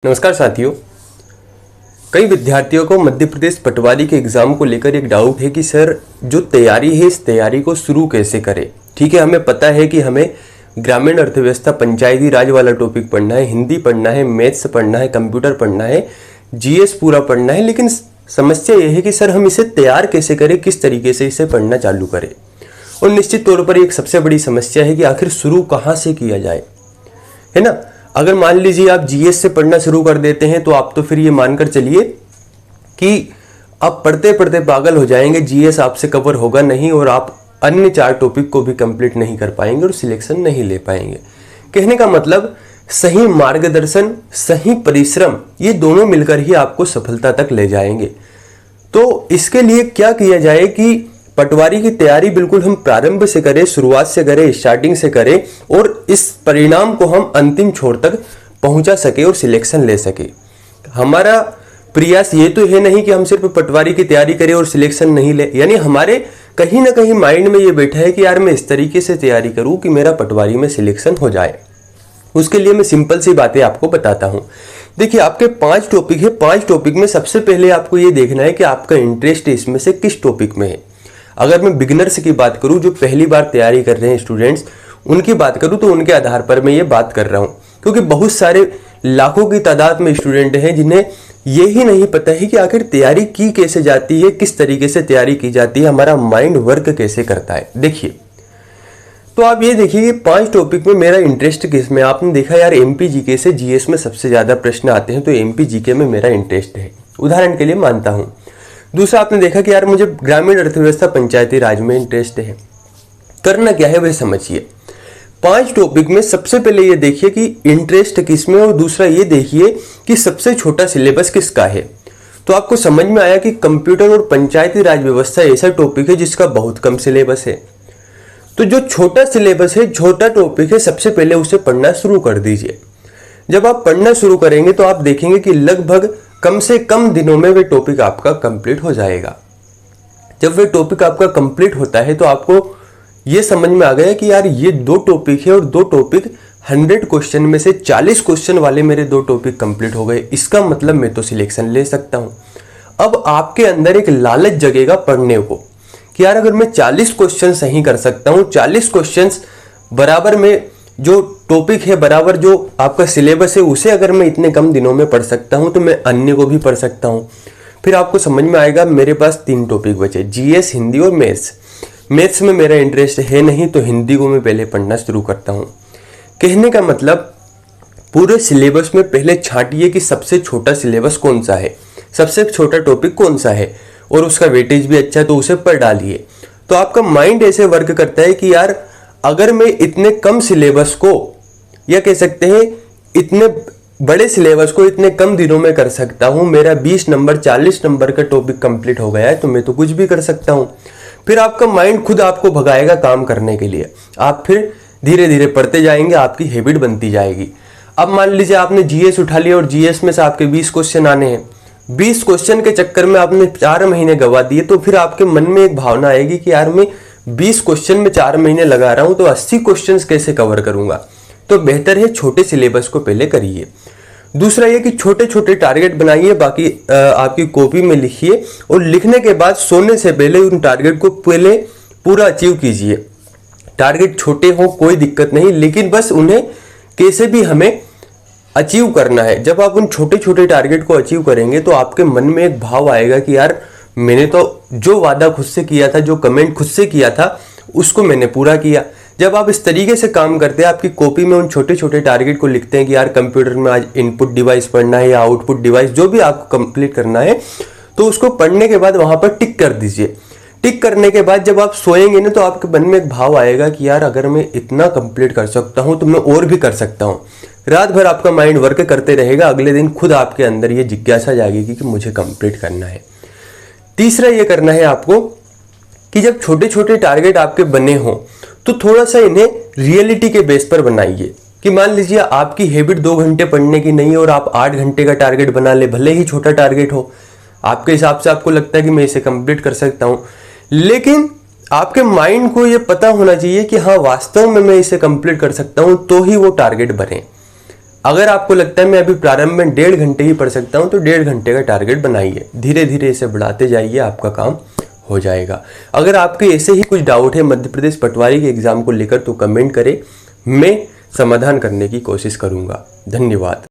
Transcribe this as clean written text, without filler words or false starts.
नमस्कार साथियों। कई विद्यार्थियों को मध्य प्रदेश पटवारी के एग्जाम को लेकर एक डाउट है कि सर जो तैयारी है इस तैयारी को शुरू कैसे करें। ठीक है, हमें पता है कि हमें ग्रामीण अर्थव्यवस्था पंचायती राज वाला टॉपिक पढ़ना है, हिंदी पढ़ना है, मैथ्स पढ़ना है, कंप्यूटर पढ़ना है, जीएस पूरा पढ़ना है, लेकिन समस्या यह है कि सर हम इसे तैयार कैसे करें, किस तरीके से इसे पढ़ना चालू करें। और निश्चित तौर पर एक सबसे बड़ी समस्या है कि आखिर शुरू कहाँ से किया जाए, है ना। अगर मान लीजिए आप जीएस से पढ़ना शुरू कर देते हैं तो आप तो फिर ये मानकर चलिए कि आप पढ़ते पढ़ते पागल हो जाएंगे, जीएस आपसे कवर होगा नहीं और आप अन्य 4 टॉपिक को भी कंप्लीट नहीं कर पाएंगे और सिलेक्शन नहीं ले पाएंगे। कहने का मतलब सही मार्गदर्शन, सही परिश्रम, ये दोनों मिलकर ही आपको सफलता तक ले जाएंगे। तो इसके लिए क्या किया जाए कि पटवारी की तैयारी बिल्कुल हम प्रारंभ से करें, शुरुआत से करें, स्टार्टिंग से करें और इस परिणाम को हम अंतिम छोर तक पहुंचा सके और सिलेक्शन ले सके। हमारा प्रयास ये तो है नहीं कि हम सिर्फ पटवारी की तैयारी करें और सिलेक्शन नहीं ले, यानी हमारे कहीं ना कहीं माइंड में ये बैठा है कि यार मैं इस तरीके से तैयारी करूं कि मेरा पटवारी में सिलेक्शन हो जाए। उसके लिए मैं सिंपल सी बातें आपको बताता हूं। देखिए, आपके 5 टॉपिक है। 5 टॉपिक में सबसे पहले आपको ये देखना है कि आपका इंटरेस्ट इसमें से किस टॉपिक में है। अगर मैं बिगिनर्स की बात करूं, जो पहली बार तैयारी कर रहे हैं स्टूडेंट्स, उनकी बात करूं तो उनके आधार पर मैं ये बात कर रहा हूं, क्योंकि बहुत सारे लाखों की तादाद में स्टूडेंट हैं जिन्हें यही नहीं पता है कि आखिर तैयारी की कैसे जाती है, किस तरीके से तैयारी की जाती है, हमारा माइंड वर्क कैसे करता है। देखिए, तो आप ये देखिए कि 5 टॉपिक में मेरा इंटरेस्ट किस में। आपने देखा यार एमपी जीके से जीएस में सबसे ज्यादा प्रश्न आते हैं, तो एमपी जीके में मेरा इंटरेस्ट है, उदाहरण के लिए मानता हूं। दूसरा, आपने देखा कि यार मुझे ग्रामीण अर्थव्यवस्था पंचायती राज में इंटरेस्ट है। करना क्या है वह समझिए। 5 टॉपिक में सबसे पहले ये देखिए कि इंटरेस्ट किसमें, और दूसरा ये देखिए कि सबसे छोटा सिलेबस किसका है। तो आपको समझ में आया कि कंप्यूटर और पंचायती राज व्यवस्था ऐसा टॉपिक है जिसका बहुत कम सिलेबस है। तो जो छोटा सिलेबस है, छोटा टॉपिक है, सबसे पहले उसे पढ़ना शुरू कर दीजिए। जब आप पढ़ना शुरू करेंगे तो आप देखेंगे कि लगभग कम से कम दिनों में वह टॉपिक आपका कंप्लीट हो जाएगा। जब वह टॉपिक आपका कंप्लीट होता है तो आपको यह समझ में आ गया कि यार ये 2 टॉपिक है और 2 टॉपिक 100 क्वेश्चन में से 40 क्वेश्चन वाले मेरे 2 टॉपिक कंप्लीट हो गए, इसका मतलब मैं तो सिलेक्शन ले सकता हूं। अब आपके अंदर एक लालच जगेगा पढ़ने को कि यार अगर मैं 40 क्वेश्चन सही कर सकता हूं, 40 क्वेश्चन बराबर में जो टॉपिक है, बराबर जो आपका सिलेबस है, उसे अगर मैं इतने कम दिनों में पढ़ सकता हूं तो मैं अन्य को भी पढ़ सकता हूं। फिर आपको समझ में आएगा मेरे पास 3 टॉपिक बचे, जीएस, हिंदी और मैथ्स। मैथ्स में मेरा इंटरेस्ट है नहीं तो हिंदी को मैं पहले पढ़ना शुरू करता हूं। कहने का मतलब पूरे सिलेबस में पहले छांटिए कि सबसे छोटा सिलेबस कौन सा है, सबसे छोटा टॉपिक कौन सा है और उसका वेटेज भी अच्छा है तो उसे पढ़ डालिए। तो आपका माइंड ऐसे वर्क करता है कि यार अगर मैं इतने कम सिलेबस को, या कह सकते हैं इतने बड़े सिलेबस को इतने कम दिनों में कर सकता हूं, मेरा 20 नंबर 40 नंबर का टॉपिक कंप्लीट हो गया है, तो मैं तो कुछ भी कर सकता हूं। फिर आपका माइंड खुद आपको भगाएगा काम करने के लिए। आप फिर धीरे धीरे पढ़ते जाएंगे, आपकी हैबिट बनती जाएगी। अब मान लीजिए आपने जीएस उठा लिया और जीएस में से आपके 20 क्वेश्चन आने हैं। 20 क्वेश्चन के चक्कर में आपने 4 महीने गवा दिए, तो फिर आपके मन में एक भावना आएगी कि यार मैं 20 क्वेश्चन में 4 महीने लगा रहा हूं तो 80 क्वेश्चंस कैसे कवर करूंगा। तो बेहतर है छोटे सिलेबस को पहले करिए। दूसरा ये कि छोटे छोटे टारगेट बनाइए, बाकी आपकी कॉपी में लिखिए और लिखने के बाद सोने से पहले उन टारगेट को पहले पूरा अचीव कीजिए। टारगेट छोटे हो कोई दिक्कत नहीं, लेकिन बस उन्हें कैसे भी हमें अचीव करना है। जब आप उन छोटे छोटे टारगेट को अचीव करेंगे तो आपके मन में एक भाव आएगा कि यार मैंने तो जो वादा खुद से किया था, जो कमेंट खुद से किया था, उसको मैंने पूरा किया। जब आप इस तरीके से काम करते हैं, आपकी कॉपी में उन छोटे छोटे टारगेट को लिखते हैं कि यार कंप्यूटर में आज इनपुट डिवाइस पढ़ना है या आउटपुट डिवाइस, जो भी आपको कंप्लीट करना है, तो उसको पढ़ने के बाद वहां पर टिक कर दीजिए। टिक करने के बाद जब आप सोएंगे ना तो आपके मन में एक भाव आएगा कि यार अगर मैं इतना कंप्लीट कर सकता हूं तो मैं और भी कर सकता हूं। रात भर आपका माइंड वर्क करते रहेगा, अगले दिन खुद आपके अंदर ये जिज्ञासा जागेगी कि मुझे कंप्लीट करना है। तीसरा ये करना है आपको कि जब छोटे छोटे टारगेट आपके बने हों तो थोड़ा सा इन्हें रियलिटी के बेस पर बनाइए। कि मान लीजिए आपकी हैबिट 2 घंटे पढ़ने की नहीं है और आप 8 घंटे का टारगेट बना ले, भले ही छोटा टारगेट हो, आपके हिसाब से आपको लगता है कि मैं इसे कंप्लीट कर सकता हूं, लेकिन आपके माइंड को यह पता होना चाहिए कि हाँ वास्तव में मैं इसे कंप्लीट कर सकता हूं, तो ही वो टारगेट बने। अगर आपको लगता है मैं अभी प्रारंभ में 1.5 घंटे ही पढ़ सकता हूं तो 1.5 घंटे का टारगेट बनाइए, धीरे धीरे इसे बढ़ाते जाइए, आपका काम हो जाएगा। अगर आपके ऐसे ही कुछ डाउट है मध्य प्रदेश पटवारी के एग्जाम को लेकर तो कमेंट करें, मैं समाधान करने की कोशिश करूंगा। धन्यवाद।